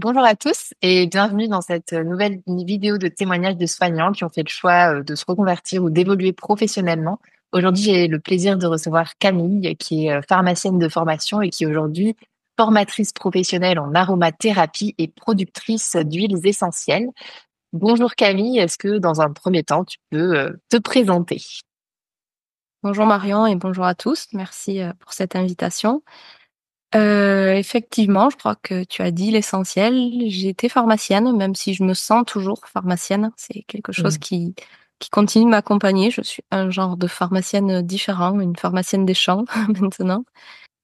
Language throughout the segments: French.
Bonjour à tous et bienvenue dans cette nouvelle vidéo de témoignages de soignants qui ont fait le choix de se reconvertir ou d'évoluer professionnellement. Aujourd'hui, j'ai le plaisir de recevoir Camille, qui est pharmacienne de formation et qui est aujourd'hui formatrice professionnelle en aromathérapie et productrice d'huiles essentielles. Bonjour Camille, est-ce que dans un premier temps, tu peux te présenter? Bonjour Marion et bonjour à tous. Merci pour cette invitation. Effectivement, je crois que tu as dit l'essentiel. J'ai été pharmacienne, même si je me sens toujours pharmacienne. C'est quelque chose Mm. qui continue de m'accompagner. Je suis un genre de pharmacienne différent, une pharmacienne des champs maintenant.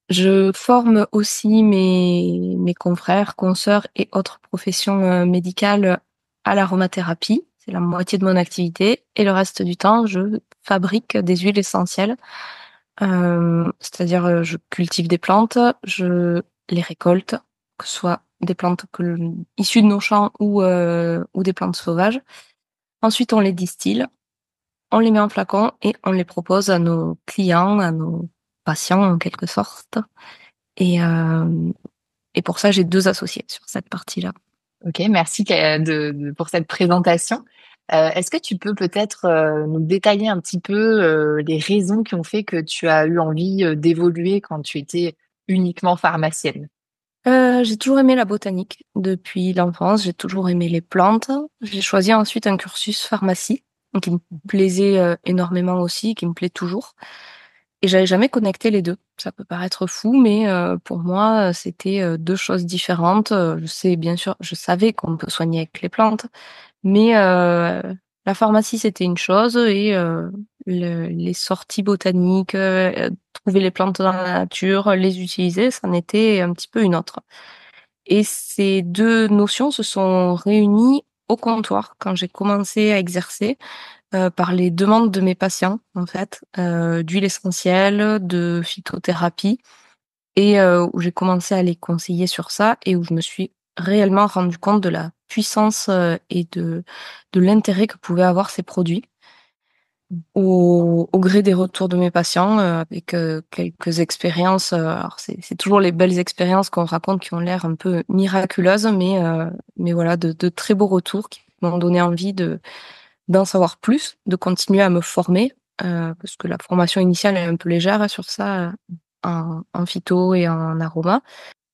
Je forme aussi mes confrères, consoeurs et autres professions médicales à l'aromathérapie. C'est la moitié de mon activité. Et le reste du temps, je fabrique des huiles essentielles. C'est-à-dire, je cultive des plantes, je les récolte, que ce soit des plantes issues de nos champs ou des plantes sauvages. Ensuite, on les distille, on les met en flacon et on les propose à nos clients, à nos patients en quelque sorte. Et, euh, et pour ça, j'ai deux associés sur cette partie-là. Ok, merci pour cette présentation. Est-ce que tu peux peut-être nous détailler un petit peu les raisons qui ont fait que tu as eu envie d'évoluer quand tu étais uniquement pharmacienne? J'ai toujours aimé la botanique depuis l'enfance, j'ai toujours aimé les plantes. J'ai choisi ensuite un cursus pharmacie, donc qui me plaisait énormément aussi, qui me plaît toujours. Et j'avais jamais connecté les deux. Ça peut paraître fou, mais pour moi, c'était deux choses différentes. Je sais, bien sûr, je savais qu'on peut soigner avec les plantes, mais la pharmacie, c'était une chose et les sorties botaniques, trouver les plantes dans la nature, les utiliser, c'en était un petit peu une autre. Et ces deux notions se sont réunies au comptoir quand j'ai commencé à exercer par les demandes de mes patients, en fait, d'huile essentielle, de phytothérapie, et où j'ai commencé à les conseiller sur ça et où je me suis réellement rendu compte de la puissance et de l'intérêt que pouvaient avoir ces produits au gré des retours de mes patients, avec quelques expériences. Alors c'est toujours les belles expériences qu'on raconte qui ont l'air un peu miraculeuses, mais voilà, de très beaux retours qui m'ont donné envie d'en savoir plus, de continuer à me former, parce que la formation initiale est un peu légère hein, sur ça, en phyto et en aroma.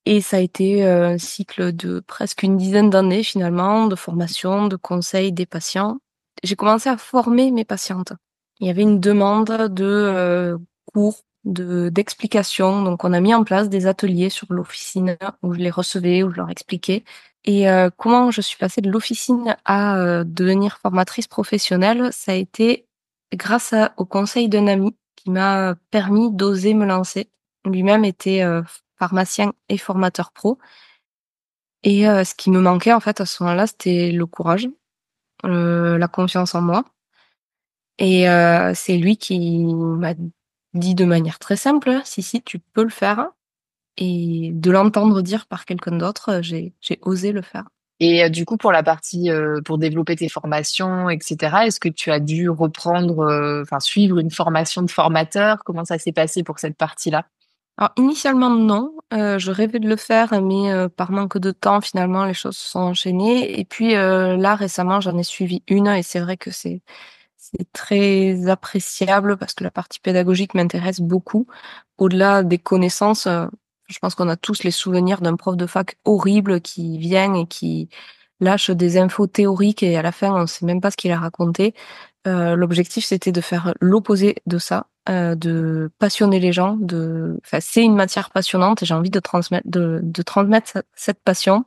Et ça a été un cycle de presque une dizaine d'années finalement, de formation, de conseils des patients. J'ai commencé à former mes patientes. Il y avait une demande de cours, d'explications. Donc on a mis en place des ateliers sur l'officine où je les recevais, où je leur expliquais. Et comment je suis passée de l'officine à devenir formatrice professionnelle, ça a été grâce au conseil d'un ami qui m'a permis d'oser me lancer. Lui-même était pharmacien et formateur pro. Et ce qui me manquait en fait à ce moment-là, c'était le courage, la confiance en moi. Et c'est lui qui m'a dit de manière très simple: «Si, si, tu peux le faire» et de l'entendre dire par quelqu'un d'autre, j'ai osé le faire. Et du coup, pour la partie, pour développer tes formations, etc., est-ce que tu as dû reprendre, enfin, suivre une formation de formateur? Comment ça s'est passé pour cette partie-là? Alors initialement non, je rêvais de le faire mais par manque de temps finalement les choses se sont enchaînées et puis, là récemment j'en ai suivi une et c'est vrai que c'est très appréciable parce que la partie pédagogique m'intéresse beaucoup. Au-delà des connaissances, je pense qu'on a tous les souvenirs d'un prof de fac horrible qui vient et qui lâche des infos théoriques et à la fin, on sait même pas ce qu'il a raconté. L'objectif, c'était de faire l'opposé de ça, de passionner les gens, enfin, c'est une matière passionnante et j'ai envie de transmettre cette passion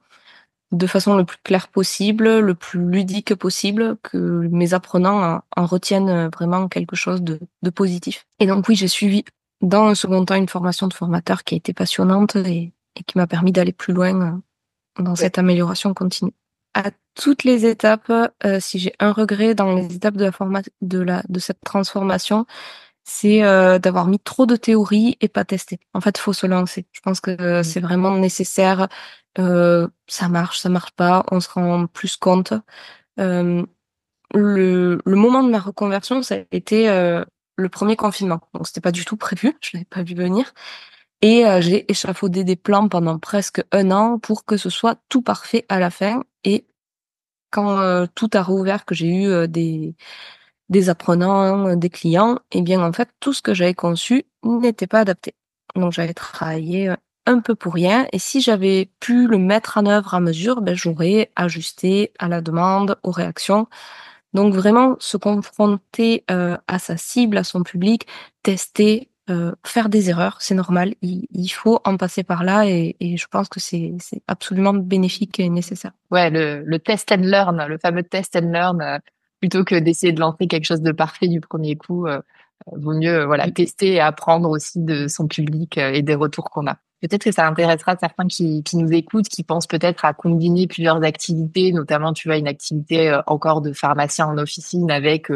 de façon le plus claire possible, le plus ludique possible, que mes apprenants en retiennent vraiment quelque chose de positif. Et donc oui, j'ai suivi dans un second temps une formation de formateur qui a été passionnante et qui m'a permis d'aller plus loin dans Ouais. cette amélioration continue. À toutes les étapes, si j'ai un regret dans les étapes de cette transformation, c'est d'avoir mis trop de théorie et pas testé. En fait, faut se lancer. Je pense que Mmh. c'est vraiment nécessaire. Ça marche pas, on se rend plus compte. Hem, le moment de ma reconversion, ça a été le premier confinement. Donc c'était pas du tout prévu, je l'avais pas vu venir. Et j'ai échafaudé des plans pendant presque 1 an pour que ce soit tout parfait à la fin. Et quand, tout a rouvert, que j'ai eu, des apprenants, des clients, et bien, en fait, tout ce que j'avais conçu n'était pas adapté. Donc j'avais travaillé, un peu pour rien, et si j'avais pu le mettre en œuvre à mesure, j'aurais ajusté à la demande, aux réactions. Donc vraiment se confronter, à sa cible, à son public, tester, faire des erreurs, c'est normal. Il faut en passer par là, et je pense que c'est absolument bénéfique et nécessaire. Ouais, le test and learn, le fameux test and learn, plutôt que d'essayer de lancer quelque chose de parfait du premier coup, vaut mieux, voilà, Oui. tester et apprendre aussi de son public, et des retours qu'on a. Peut-être que ça intéressera certains qui nous écoutent, qui pensent peut-être à combiner plusieurs activités, notamment, tu vois, une activité, encore de pharmacien en officine avec,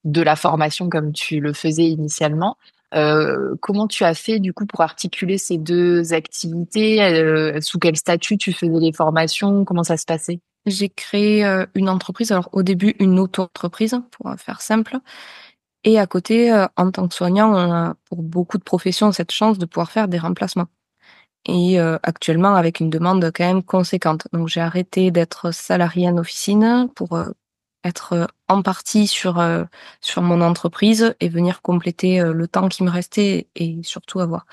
de la formation comme tu le faisais initialement. Comment tu as fait du coup pour articuler ces 2 activités? Sous quel statut tu faisais les formations? Comment ça se passait? J'ai créé, une entreprise, alors au début une auto-entreprise, pour, faire simple, et à côté, en tant que soignant, on a pour beaucoup de professions cette chance de pouvoir faire des remplacements, et actuellement avec une demande quand même conséquente. Donc j'ai arrêté d'être salariée en officine pour, être, en partie sur mon entreprise et venir compléter, le temps qui me restait, et surtout avoir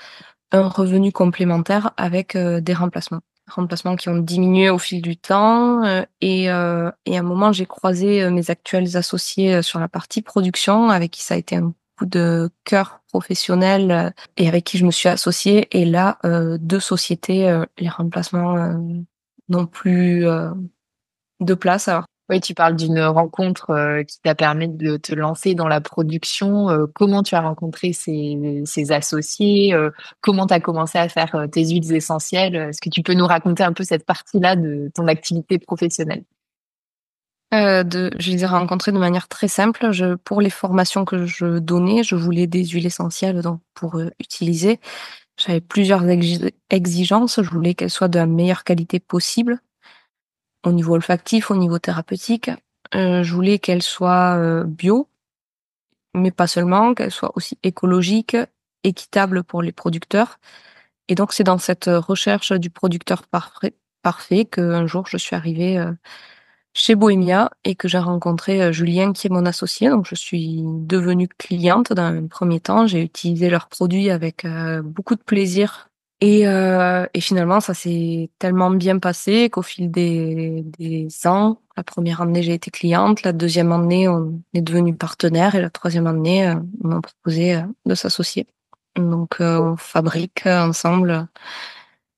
un revenu complémentaire avec, des remplacements. Remplacements qui ont diminué au fil du temps, et à un moment, j'ai croisé, mes actuels associés, sur la partie production, avec qui ça a été un coup de cœur professionnel, et avec qui je me suis associée, et là, 2 sociétés, les remplacements, n'ont plus, de place. Alors Oui, tu parles d'une rencontre, qui t'a permis de te lancer dans la production. Comment tu as rencontré ces associés? Comment tu as commencé à faire, tes huiles essentielles? Est-ce que tu peux nous raconter un peu cette partie-là de ton activité professionnelle? Je les ai rencontrés de manière très simple. Pour les formations que je donnais, je voulais des huiles essentielles, donc pour, utiliser. J'avais plusieurs exigences. Je voulais qu'elles soient de la meilleure qualité possible, au niveau olfactif, au niveau thérapeutique. Je voulais qu'elles soient, bio, mais pas seulement, qu'elles soient aussi écologiques, équitables pour les producteurs, et donc c'est dans cette, recherche du producteur parfait qu'un jour je suis arrivée, chez Bohemia, et que j'ai rencontré, Julien, qui est mon associé. Donc je suis devenue cliente dans un premier temps. J'ai utilisé leurs produits avec, beaucoup de plaisir, et finalement ça s'est tellement bien passé qu'au fil des ans, la première année j'ai été cliente, la deuxième année on est devenus partenaires, et la troisième année, on m'a proposé, de s'associer. Donc on fabrique, ensemble,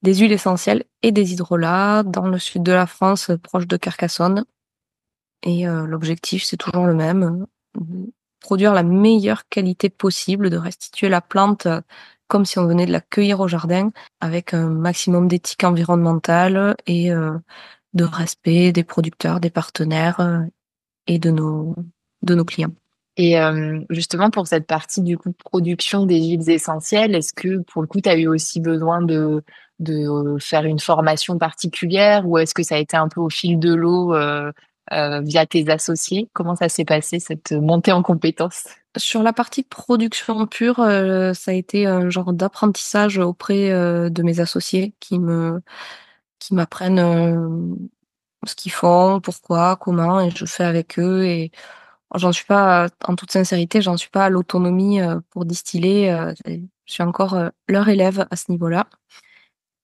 des huiles essentielles et des hydrolats dans le sud de la France, proche de Carcassonne. Et l'objectif, c'est toujours le même, produire la meilleure qualité possible, de restituer la plante, comme si on venait de la cueillir au jardin, avec un maximum d'éthique environnementale, et de respect des producteurs, des partenaires, et de nos clients. Et justement pour cette partie du coup production des huiles essentielles, est-ce que pour le coup tu as eu aussi besoin de faire une formation particulière ou est-ce que ça a été un peu au fil de l'eau via tes associés? Comment ça s'est passé cette montée en compétences? Sur la partie production pure, ça a été un genre d'apprentissage auprès, de mes associés qui m'apprennent, ce qu'ils font, pourquoi, comment, et je fais avec eux. Et j'en suis pas, en toute sincérité, j'en suis pas à l'autonomie, pour distiller, je suis encore, leur élève à ce niveau-là.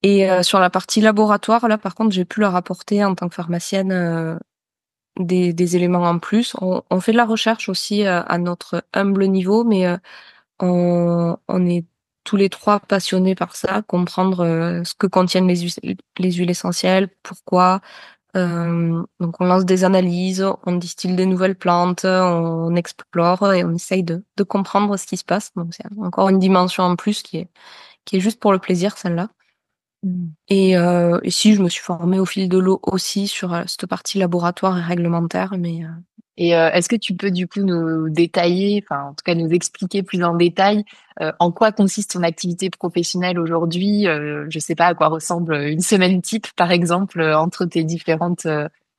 Et sur la partie laboratoire, là, par contre, j'ai pu leur apporter en tant que pharmacienne, des éléments en plus. On fait de la recherche aussi, à notre humble niveau, mais on est tous les 3 passionnés par ça, comprendre, ce que contiennent les huiles essentielles, pourquoi. Donc on lance des analyses, on distille des nouvelles plantes, on explore et on essaye de comprendre ce qui se passe. Donc c'est encore une dimension en plus qui est juste pour le plaisir, celle-là. Et si, je me suis formée au fil de l'eau aussi sur, cette partie laboratoire et réglementaire, mais Et est-ce que tu peux du coup nous détailler, enfin en tout cas nous expliquer plus en détail en quoi consiste ton activité professionnelle aujourd'hui? Je sais pas à quoi ressemble une semaine type par exemple entre tes différentes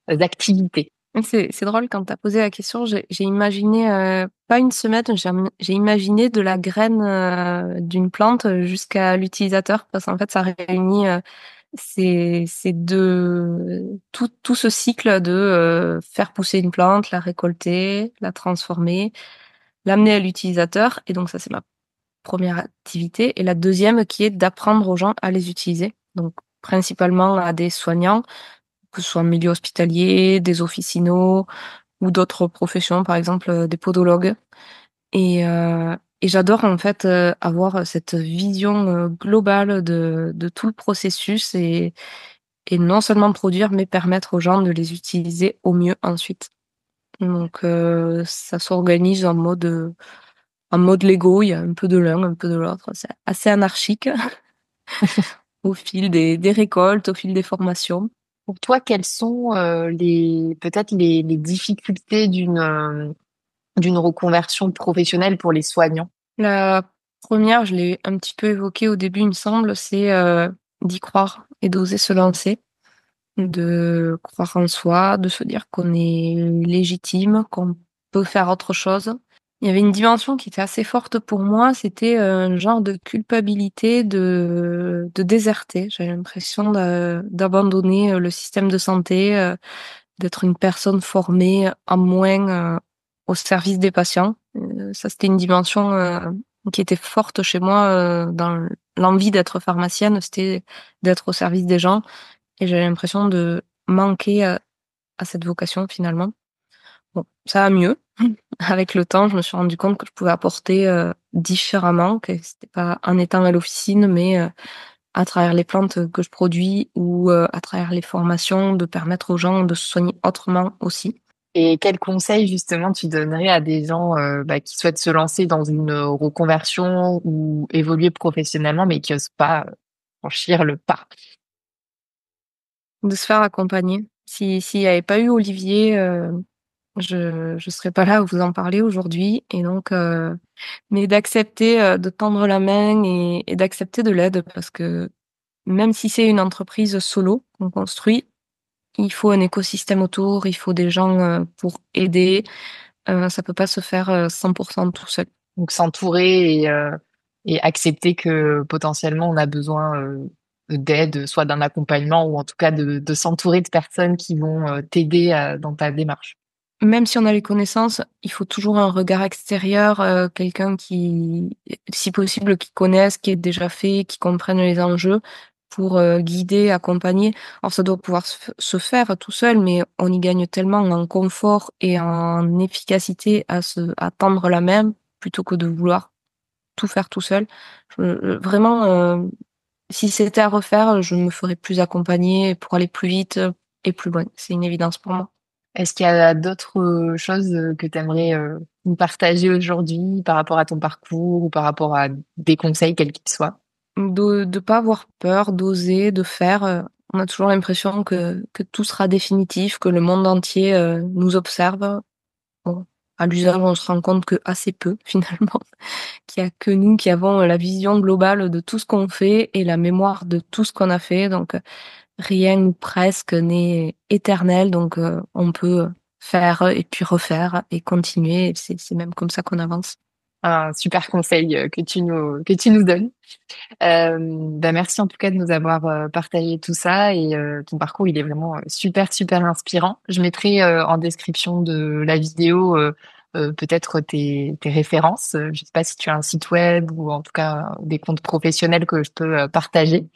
activités. C'est drôle quand tu as posé la question, j'ai imaginé, pas une semaine, j'ai imaginé de la graine, d'une plante jusqu'à l'utilisateur parce qu'en fait ça réunit, c'est de tout ce cycle de, faire pousser une plante, la récolter, la transformer, l'amener à l'utilisateur et donc ça c'est ma première activité et la deuxième qui est d'apprendre aux gens à les utiliser. Donc principalement à des soignants, que ce soit en milieu hospitalier, des officinaux ou d'autres professions, par exemple, des podologues et j'adore en fait, avoir cette vision, globale de tout le processus et non seulement produire, mais permettre aux gens de les utiliser au mieux ensuite. Donc ça s'organise en mode Lego, il y a un peu de l'un, un peu de l'autre. C'est assez anarchique au fil des récoltes, au fil des formations. Pour toi, quelles sont les peut-être les difficultés d'une reconversion professionnelle pour les soignants? La première, je l'ai un petit peu évoquée au début, il me semble, c'est, d'y croire et d'oser se lancer, de croire en soi, de se dire qu'on est légitime, qu'on peut faire autre chose. Il y avait une dimension qui était assez forte pour moi, c'était, un genre de culpabilité de déserter. J'avais l'impression d'abandonner, le système de santé, d'être une personne formée en moins, au service des patients. Ça, c'était une dimension, qui était forte chez moi, dans l'envie d'être pharmacienne, c'était d'être au service des gens et j'avais l'impression de manquer, à cette vocation finalement. Bon, ça va mieux. Avec le temps, je me suis rendu compte que je pouvais apporter, différemment, que c'était pas en étant à l'officine, mais, à travers les plantes que je produis ou, à travers les formations, de permettre aux gens de se soigner autrement aussi. Et quels conseils justement tu donnerais à des gens qui souhaitent se lancer dans une reconversion ou évoluer professionnellement mais qui osent pas franchir le pas? De se faire accompagner. S'il y avait pas eu Olivier, je serais pas là à vous en parler aujourd'hui et donc mais d'accepter, de tendre la main et d'accepter de l'aide parce que même si c'est une entreprise solo qu'on construit, il faut un écosystème autour, il faut des gens, pour aider, ça peut pas se faire, 100% tout seul. Donc s'entourer et accepter que potentiellement on a besoin d'aide, soit d'un accompagnement ou en tout cas de s'entourer de personnes qui vont t'aider dans ta démarche. Même si on a les connaissances, il faut toujours un regard extérieur, quelqu'un qui si possible, qui connaisse, qui ait déjà fait, qui comprenne les enjeux pour, guider, accompagner. Alors ça doit pouvoir se faire tout seul, mais on y gagne tellement en confort et en efficacité à tendre la main plutôt que de vouloir tout faire tout seul. Vraiment, si c'était à refaire, je me ferais plus accompagner pour aller plus vite, et plus loin. C'est une évidence pour moi. Est-ce qu'il y a d'autres choses que tu aimerais nous partager aujourd'hui par rapport à ton parcours ou par rapport à des conseils quels qu'ils soient? De pas avoir peur, d'oser, de faire, on a toujours l'impression que tout sera définitif, que le monde entier, nous observe. Bon, à l'usage, on se rend compte que assez peu finalement, qu'il y a que nous qui avons, la vision globale de tout ce qu'on fait et la mémoire de tout ce qu'on a fait donc rien ou presque n'est éternel donc on peut faire et puis refaire et continuer et c'est même comme ça qu'on avance. Un super conseil que tu nous donnes. Merci en tout cas de nous avoir partagé tout ça et ton parcours il est vraiment super inspirant. Je mettrai en description de la vidéo peut-être tes références. Je sais pas si tu as un site web ou en tout cas des comptes professionnels que je peux partager.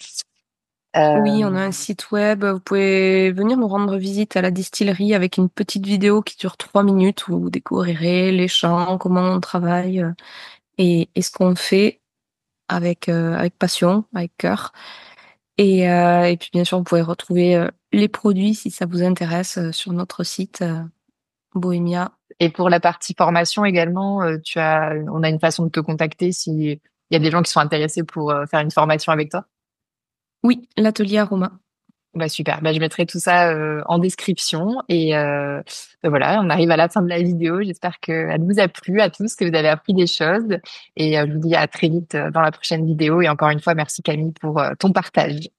Oui, on a Euh, un site web. Vous pouvez venir nous rendre visite à la distillerie avec une petite vidéo qui dure 3 minutes où vous découvrirez les champs, comment on travaille et ce qu'on fait avec passion, avec cœur. Et puis bien sûr, vous pouvez retrouver les produits si ça vous intéresse sur notre site Bohemia. et pour la partie formation également, on a une façon de te contacter s'il y a des gens qui sont intéressés pour faire une formation avec toi. Oui, l'atelier Aroma. Bah super, bah je mettrai tout ça en description et voilà, on arrive à la fin de la vidéo. J'espère qu'elle vous a plu à tous, que vous avez appris des choses et je vous dis à très vite dans la prochaine vidéo et encore une fois merci Camille pour ton partage.